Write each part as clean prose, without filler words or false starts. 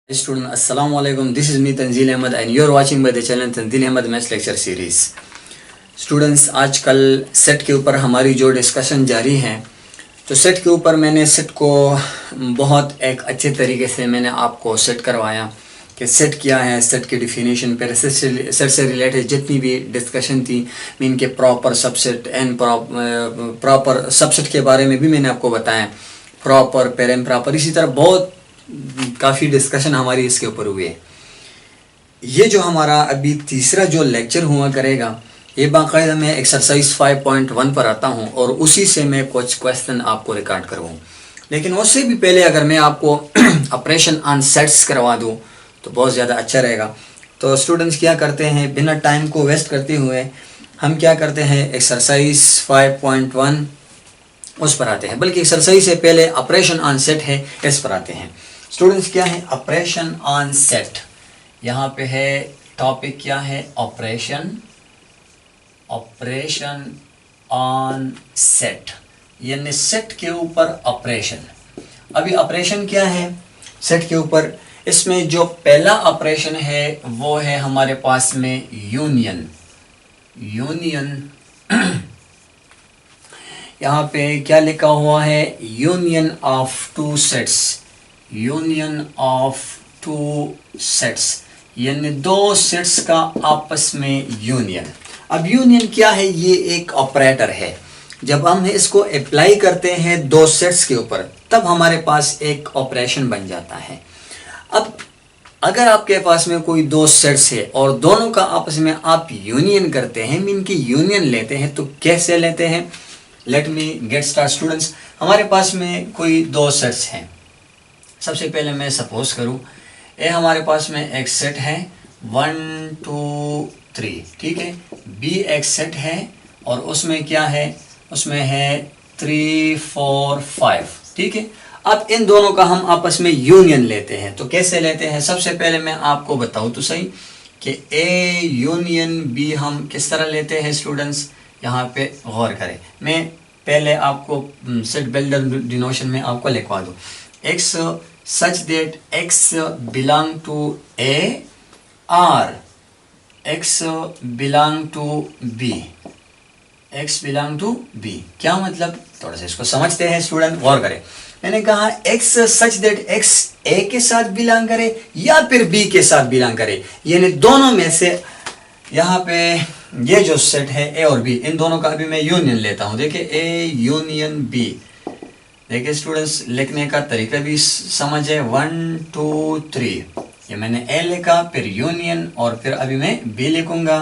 Student, Assalamu alaikum. This is me Tanzil Ahmed and you are watching by the channel Tanzil Ahmed Maths Lecture Series. Students, आजकल set के ऊपर हमारी जो discussion जारी है, तो सेट के ऊपर मैंने सेट को बहुत एक अच्छे तरीके से मैंने आपको सेट करवाया कि सेट क्या है, सेट की डिफिनीशन पर सेट से रिलेटेड जितनी भी डिस्कशन थी, मीन के proper subset and proper subset के बारे में भी मैंने आपको बताया, प्रॉपर पेर इम्प्रॉपर, इसी तरह बहुत काफ़ी डिस्कशन हमारी इसके ऊपर हुई है। ये जो हमारा अभी तीसरा जो लेक्चर हुआ करेगा, ये बाकायदा मैं एक्सरसाइज 5.1 पर आता हूँ और उसी से मैं कुछ क्वेश्चन आपको रिकॉर्ड करवाऊँ। लेकिन उससे भी पहले अगर मैं आपको ऑपरेशन ऑन सेट्स करवा दूँ तो बहुत ज़्यादा अच्छा रहेगा। तो स्टूडेंट्स क्या करते हैं, बिना टाइम को वेस्ट करते हुए हम क्या करते हैं, एक्सरसाइज 5.1 उस पर आते हैं, बल्कि एक्सरसाइज से पहले ऑपरेशन ऑन सेट है इस पर आते हैं। स्टूडेंट्स क्या है ऑपरेशन ऑन सेट, यहाँ पे है टॉपिक क्या है, ऑपरेशन ऑन सेट, यानी सेट के ऊपर ऑपरेशन। अभी ऑपरेशन क्या है सेट के ऊपर, इसमें जो पहला ऑपरेशन है वो है हमारे पास में यूनियन। यहाँ पे क्या लिखा हुआ है, union of two sets, union of two sets, यानी दो सेट्स का आपस में यूनियन। अब यूनियन क्या है, ये एक ऑपरेटर है। जब हम इसको अप्लाई करते हैं दो सेट्स के ऊपर, तब हमारे पास एक ऑपरेशन बन जाता है। अब अगर आपके पास में कोई दो सेट्स है और दोनों का आपस में आप यूनियन करते हैं, मीन की यूनियन लेते हैं, तो कैसे लेते हैं, let me get start. Students, हमारे पास में कोई दो सेट्स हैं। सबसे पहले मैं सपोज करूं, ये हमारे पास में एक सेट है 1 2 3, ठीक है। बी एक सेट है और उसमें क्या है, उसमें है 3 4 5, ठीक है। अब इन दोनों का हम आपस में यूनियन लेते हैं, तो कैसे लेते हैं, सबसे पहले मैं आपको बताऊं तो सही कि ए यूनियन बी हम किस तरह लेते हैं। स्टूडेंट्स, यहाँ पे गौर करें, मैं पहले आपको सेट बिल्डर डिनोशन में आपको लिखवा दूं, x such that x belong to A or x belong to B, x belong to B क्या मतलब, थोड़ा सा इसको समझते हैं स्टूडेंट, गौर करें। मैंने कहा x such that x A के साथ बिलोंग करे या फिर B के साथ बिलोंग करे, यानी दोनों में से यहाँ पे ये जो सेट है A और B, इन दोनों का अभी मैं यूनियन लेता हूँ। देखिए A यूनियन B, देखिए स्टूडेंट्स लिखने का तरीका भी समझे, 1 2 3, ये मैंने A लिखा, फिर यूनियन, और फिर अभी मैं B लिखूंगा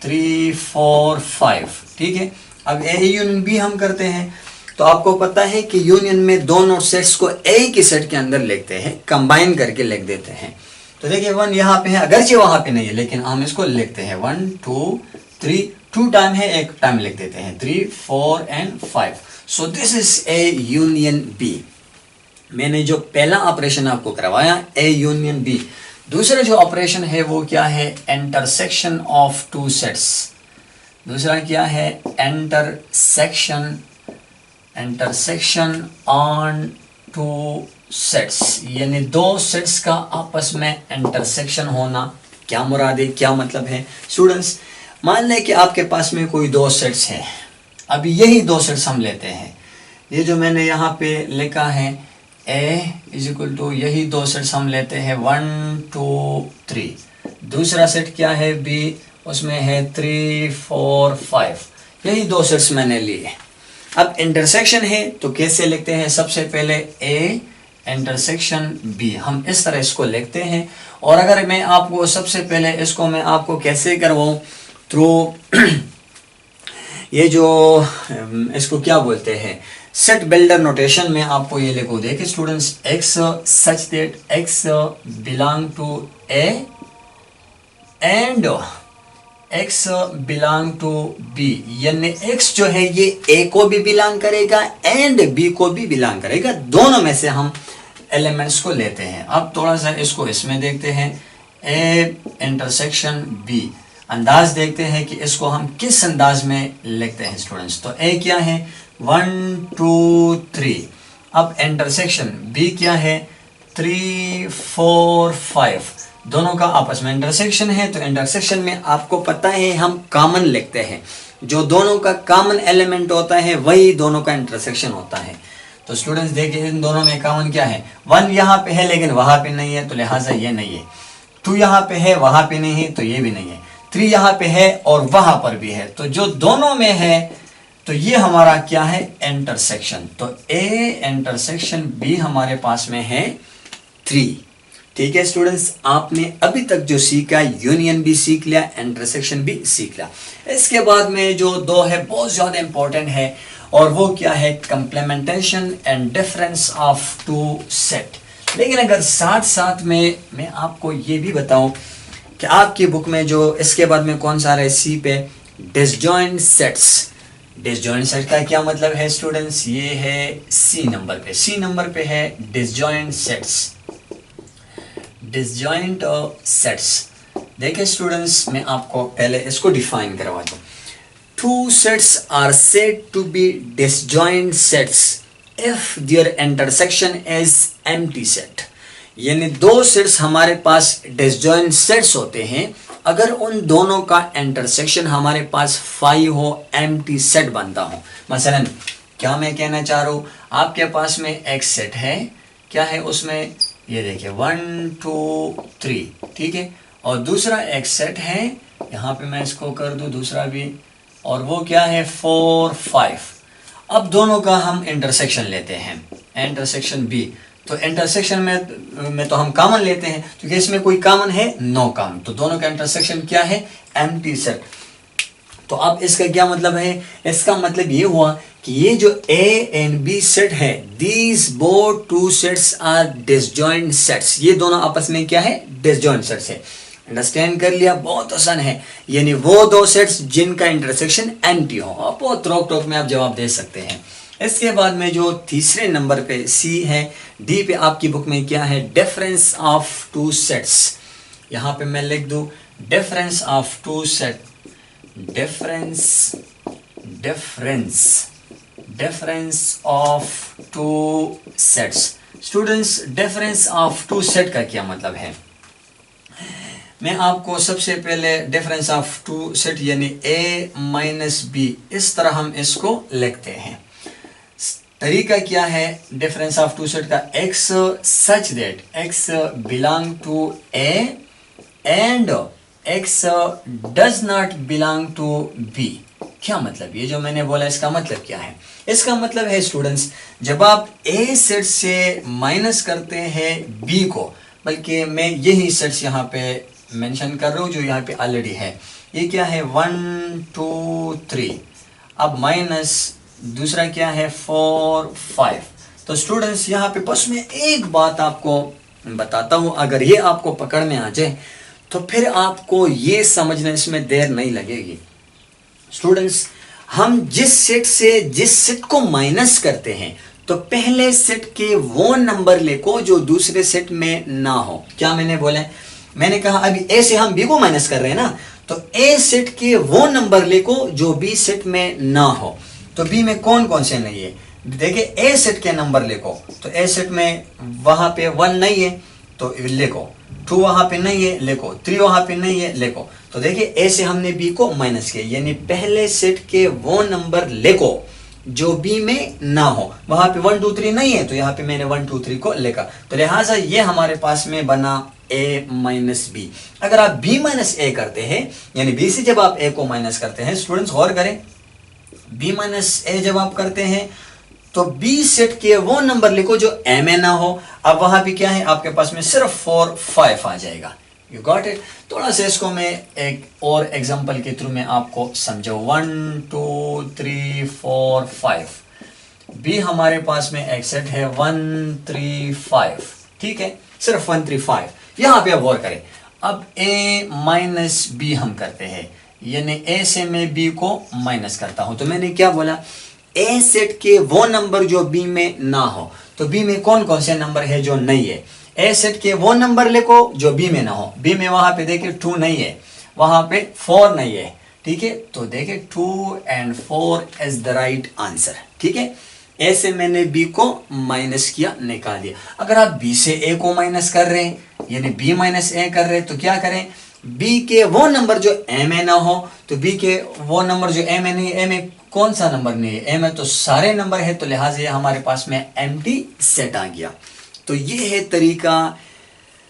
3 4 5, ठीक है। अब A यूनियन B हम करते हैं, तो आपको पता है कि यूनियन में दोनों सेट्स को एक ही सेट के अंदर लिखते हैं, कंबाइन करके लिख देते हैं। तो देखिए 1 यहाँ पे है, अगरचे वहां पे नहीं है, लेकिन हम इसको लिखते हैं 1 2 3, 2 टाइम है, एक टाइम लिख देते हैं 3 4 and 5। So this is a union B. मैंने जो पहला ऑपरेशन आपको करवाया ए यूनियन बी। दूसरा जो ऑपरेशन है वो क्या है, इंटरसेक्शन ऑफ टू सेट्स। दूसरा क्या है, इंटरसेक्शन ऑन टू सेट्स, यानी दो सेट्स का आपस में इंटरसेक्शन होना। क्या मुराद है, क्या मतलब है स्टूडेंट्स, मान लें कि आपके पास में कोई दो सेट्स हैं। अभी यही दो सेट्स हम लेते हैं, ये जो मैंने यहाँ पे लिखा है A इज इक्वल टू, यही दो सेट्स हम लेते हैं 1 2 3। दूसरा सेट क्या है B, उसमें है 3 4 5, यही दो सेट्स मैंने लिए। अब इंटरसेक्शन है तो कैसे लिखते हैं, सबसे पहले A इंटरसेक्शन B, हम इस तरह इसको लिखते हैं। और अगर मैं आपको सबसे पहले इसको मैं आपको कैसे करवाऊँ, थ्रू ये जो इसको क्या बोलते हैं, सेट बिल्डर नोटेशन में आपको ये लिखो। देखिए students, x such that x belong to A and x belong to B, यानी x जो है ये A को भी बिलोंग करेगा एंड B को भी बिलोंग करेगा, दोनों में से हम एलिमेंट्स को लेते हैं। अब थोड़ा सा इसको इसमें देखते हैं, A इंटरसेक्शन B, अंदाज देखते हैं कि इसको हम किस अंदाज में लिखते हैं स्टूडेंट्स। तो A क्या है 1 2 3, अब इंटरसेक्शन B क्या है 3 4 5 दोनों का आपस में इंटरसेक्शन है। तो इंटरसेक्शन में आपको पता है हम कॉमन लिखते हैं, जो दोनों का कॉमन एलिमेंट होता है वही दोनों का इंटरसेक्शन होता है। तो स्टूडेंट्स देखिए इन दोनों में कॉमन क्या है, 1 यहाँ पे है लेकिन वहां पे नहीं है, तो लिहाजा ये नहीं है। 2 यहाँ पे है वहां पे नहीं है, तो ये भी नहीं है। 3 यहाँ पे है और वहां पर भी है, तो जो दोनों में है तो ये हमारा क्या है, इंटरसेक्शन। तो ए इंटरसेक्शन बी हमारे पास में है 3। ठीक है स्टूडेंट्स, आपने अभी तक जो सीखा यूनियन भी सीख लिया, इंटरसेक्शन भी सीख लिया। इसके बाद में जो 2 है बहुत ज्यादा इंपॉर्टेंट है, और वो क्या है, complementation and difference of 2 set. लेकिन अगर साथ साथ में मैं आपको ये भी बताऊं कि आपकी बुक में जो इसके बाद में कौन सा रहा है, सी पे डिसजॉइंट सेट्स। डिसजॉइंट सेट का क्या मतलब है स्टूडेंट्स, ये है सी नंबर पे, सी नंबर पे है डिसजॉइंट सेट्स। डिसजॉइंट सेट्स देखिए स्टूडेंट्स, मैं आपको पहले इसको डिफाइन करवा दूं। 2 sets are said to be disjoint sets if their intersection is empty set। यानी 2 sets हमारे पास disjoint sets होते हैं अगर उन दोनों का इंटरसेक्शन हमारे पास 5 हो, empty set बनता हो। मसलन क्या मैं कहना चाह रहा हूं, आपके पास में एक सेट है, क्या है उसमें, ये देखिए 1 2 3, ठीक है, और दूसरा एक सेट है, यहां पे मैं इसको कर दूं दूसरा भी, और वो क्या है 4 5। अब दोनों का हम इंटरसेक्शन लेते हैं, इंटरसेक्शन बी। तो इंटरसेक्शन में तो हम कॉमन लेते हैं, क्योंकि इसमें कोई कॉमन है, नो कॉमन, तो दोनों का इंटरसेक्शन क्या है, एम्प्टी सेट। तो अब इसका क्या मतलब है, इसका मतलब ये हुआ कि ये जो ए एंड बी सेट है, these both 2 sets are disjoint sets. ये दोनों आपस में क्या है, डिसजॉइंट सेट्स है। अंडरस्टैंड कर लिया, बहुत आसान है। यानी वो 2 सेट्स जिनका इंटरसेक्शन एम्प्टी हो। आप बहुत रोक टोक में आप जवाब दे सकते हैं। इसके बाद में जो तीसरे नंबर पे सी है, डी पे आपकी बुक में क्या है, डिफरेंस ऑफ 2 सेट्स। यहां पे मैं लिख दूं difference of 2 set, difference of 2 sets. Students difference of 2 set का क्या मतलब है, मैं आपको सबसे पहले डिफरेंस ऑफ 2 सेट यानी a माइनस बी, इस तरह हम इसको लिखते हैं। तरीका क्या है डिफरेंस ऑफ 2 सेट का, x such that x belong to a and x does not belong to b। क्या मतलब, ये जो मैंने बोला इसका मतलब क्या है, इसका मतलब है स्टूडेंट्स, जब आप a सेट से माइनस करते हैं b को, बल्कि मैं यही सेट्स यहाँ पे मेंशन कर रहा हूं जो यहाँ पे ऑलरेडी है, ये क्या है 1 2 3, अब माइनस दूसरा क्या है 4 5। तो स्टूडेंट्स यहाँ पे बस मैं एक बात आपको बताता हूं, अगर ये आपको पकड़ में आ जाए तो फिर आपको ये समझने इसमें देर नहीं लगेगी। स्टूडेंट्स, हम जिस सेट से जिस सेट को माइनस करते हैं, तो पहले सेट के वो नंबर लेको जो दूसरे सेट में ना हो। क्या मैंने बोला, मैंने कहा अभी ए से हम बी को माइनस कर रहे हैं ना, तो ए सेट के वो नंबर लेको जो बी सेट में ना हो। तो बी में कौन कौन से नहीं है, देखिए ए सेट के नंबर लेको, तो ए सेट में वहां पे 1 नहीं है तो लेको, 2 वहां पे नहीं है लेको, 3 वहां पे नहीं है लेको। तो देखिए ए से हमने बी को माइनस किया, यानी पहले सेट के वो नंबर लेको जो बी में ना हो। वहां पे 1 2 3 नहीं है, तो यहाँ पे मैंने 1 2 3 को लेकर, तो लिहाजा ये हमारे पास में बना a माइनस बी। अगर आप b माइनस ए करते हैं, यानी b से जब आप a को माइनस करते हैं, स्टूडेंट्स गौर करें, b माइनस ए जब आप करते हैं तो b सेट के वो नंबर लिखो जो a में ना हो। अब वहां भी क्या है, आपके पास में सिर्फ 4 5 आ जाएगा। You got it. थोड़ा सा इसको मैं एक और एग्जांपल के थ्रू में आपको समझाऊं। 1 2 3 4 5, b हमारे पास में एक सेट है 1 3 5, ठीक है, सिर्फ 1 3 5। यहां पे आप गौर करें, अब a माइनस बी हम करते हैं, यानी a से मैं b को माइनस करता हूं। तो मैंने क्या बोला, a सेट के वो नंबर जो b में ना हो। तो b में कौन कौन से नंबर है जो नहीं है, a सेट के वो नंबर लिखो जो b में ना हो। b में वहां पे देखिए 2 नहीं है, वहां पे 4 नहीं है, ठीक है, तो देखिए 2 and 4 is the right answer, ठीक है। ए से मैंने बी को माइनस किया, निकाल दिया। अगर आप बी से ए को माइनस कर रहे हैं, यानी बी माइनस ए कर रहे हैं, तो क्या करें, बी के वो नंबर जो ए में ना हो, तो बी के वो नंबर जो ए में नहीं, ए में कौन सा नंबर नहीं है, ए में तो सारे नंबर है, तो लिहाजा ये हमारे पास में एम्प्टी सेट आ गया। तो ये है तरीका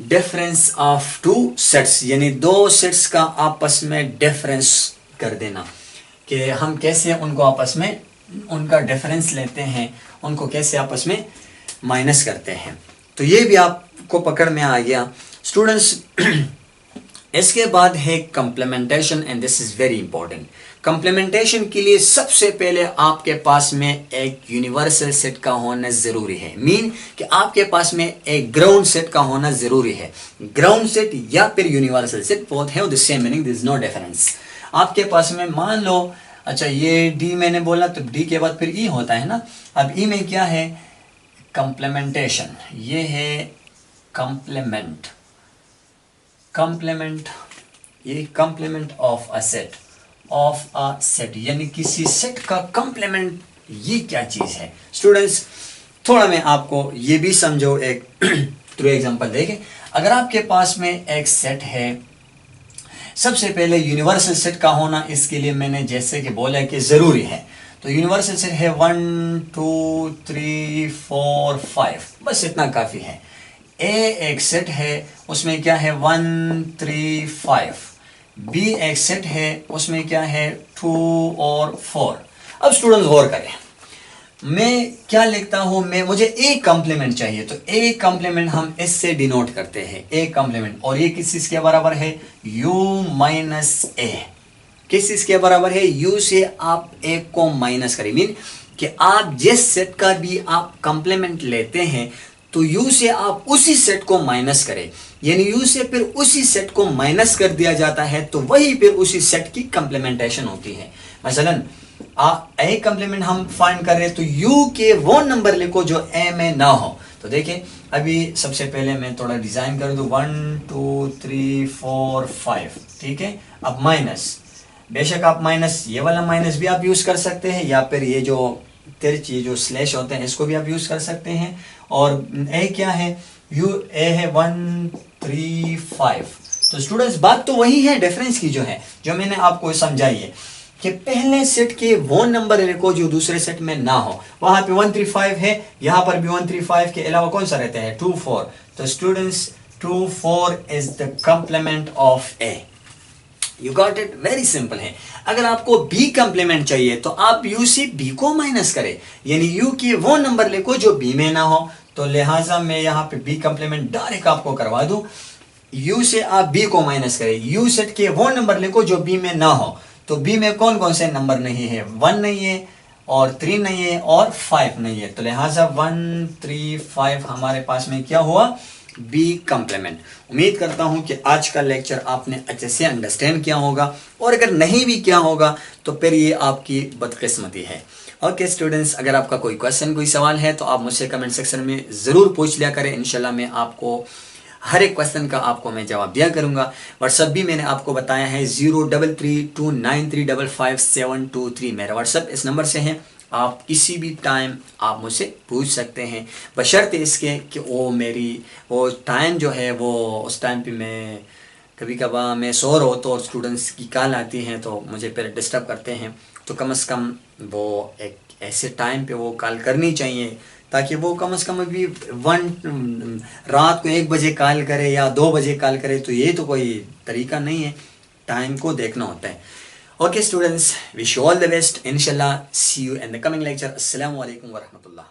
डिफरेंस ऑफ टू सेट्स, यानी दो सेट्स का आपस में डिफरेंस कर देना, कि हम कैसे उनको आपस में उनका डिफरेंस लेते हैं, उनको कैसे आपस में माइनस करते हैं। तो ये भी आपको पकड़ में आ गया स्टूडेंट्स। इसके बाद है complementation, and this is very important. Complementation के लिए सबसे पहले आपके पास में एक यूनिवर्सल सेट का होना जरूरी है, मीन कि आपके पास में एक ग्राउंड सेट का होना जरूरी है। ग्राउंड सेट या फिर universal set both have the same meaning, there is no difference. आपके पास में मान लो, अच्छा ये डी मैंने बोला, तो डी के बाद फिर ई होता है ना। अब ई में क्या है, कंप्लीमेंटेशन, ये है कंप्लीमेंट, कंप्लीमेंट, ये complement of a set, of a set, यानी किसी सेट का कंप्लीमेंट, ये क्या चीज है स्टूडेंट्स। थोड़ा मैं आपको ये भी समझो, एक थ्रू एग्जांपल देखें। अगर आपके पास में एक सेट है, सबसे पहले यूनिवर्सल सेट का होना, इसके लिए मैंने जैसे कि बोला कि जरूरी है, तो यूनिवर्सल सेट है 1 2 3 4 5, बस इतना काफी है। ए एक सेट है, उसमें क्या है 1 3 5, बी एक सेट है, उसमें क्या है 2 और 4। अब स्टूडेंट्स गौर करें, मैं क्या लिखता हूं, मुझे ए कंप्लीमेंट चाहिए, तो ए कंप्लीमेंट हम इससे डिनोट करते हैं, ए कंप्लीमेंट, और ये किस चीज के बराबर है, u माइनस ए। किस चीज के बराबर है, u से आप ए को माइनस करें, मीन कि आप जिस सेट का भी आप कंप्लीमेंट लेते हैं, तो u से आप उसी सेट को माइनस करें, यानी u से फिर उसी सेट को माइनस कर दिया जाता है, तो वही फिर उसी सेट की कंप्लीमेंटेशन होती है। मसलन ए कंप्लीमेंट हम फाइंड कर रहे हैं, तो u के वो नंबर लिखो जो a में ना हो। तो देखिए अभी सबसे पहले मैं थोड़ा डिजाइन कर दूं, 1 2 3 4 5, ठीक है। अब माइनस, बेशक आप माइनस, ये वाला माइनस भी आप यूज कर सकते हैं, या फिर ये जो तिरछी जो स्लैश होते हैं इसको भी आप यूज कर सकते हैं। और ए क्या है, ए है 1 3 5। तो स्टूडेंट्स बात तो वही है डिफरेंस की, जो है जो मैंने आपको समझाई है कि पहले सेट के वो नंबर लिखो जो दूसरे सेट में ना हो। वहां पे 1 3 5 है, यहां पर भी 1 3 5 के अलावा कौन सा रहता है, 2 4। तो students 2 4 is the complement of A. You got it, very simple है। अगर आपको बी कंप्लीमेंट चाहिए, तो आप यू से बी को माइनस करें, यानी यू की वो नंबर लिखो जो बी में ना हो। तो लिहाजा मैं यहाँ पे बी कंप्लीमेंट डायरेक्ट आपको करवा दूं, यू से आप बी को माइनस करें, यू सेट के वो नंबर लिखो जो बी में ना हो। तो बी में कौन कौन से नंबर नहीं है, 1 नहीं है, और 3 नहीं है, और 5 नहीं है। तो लिहाजा 1 3 5 हमारे पास में क्या हुआ, बी कंप्लीमेंट। उम्मीद करता हूं कि आज का लेक्चर आपने अच्छे से अंडरस्टैंड किया होगा, और अगर नहीं भी किया होगा तो फिर ये आपकी बदकिस्मती है। ओके स्टूडेंट्स, अगर आपका कोई क्वेश्चन, कोई सवाल है तो आप मुझसे कमेंट सेक्शन में ज़रूर पूछ लिया करें। इंशाल्लाह मैं आपको हर एक क्वेश्चन का आपको मैं जवाब दिया करूंगा। व्हाट्सअप भी मैंने आपको बताया है 033293555723। मेरा व्हाट्सअप इस नंबर से है, आप किसी भी टाइम आप मुझसे पूछ सकते हैं, बशर्ते इसके कि वो टाइम जो है वो उस टाइम पे मैं कभी कभार मैं सो रहा होता और स्टूडेंट्स की कॉल आती हैं तो मुझे फिर डिस्टर्ब करते हैं। तो कम से कम वो एक ऐसे टाइम पे वो कॉल करनी चाहिए, ताकि वो कम से कम अभी रात को 1 बजे कॉल करे या 2 बजे कॉल करे, तो ये तो कोई तरीका नहीं है, टाइम को देखना होता है। Okay students, wish you all the best. इंशाल्लाह see you in the coming lecture. अस्सलाम वालेकुम व रहमतुल्लाह।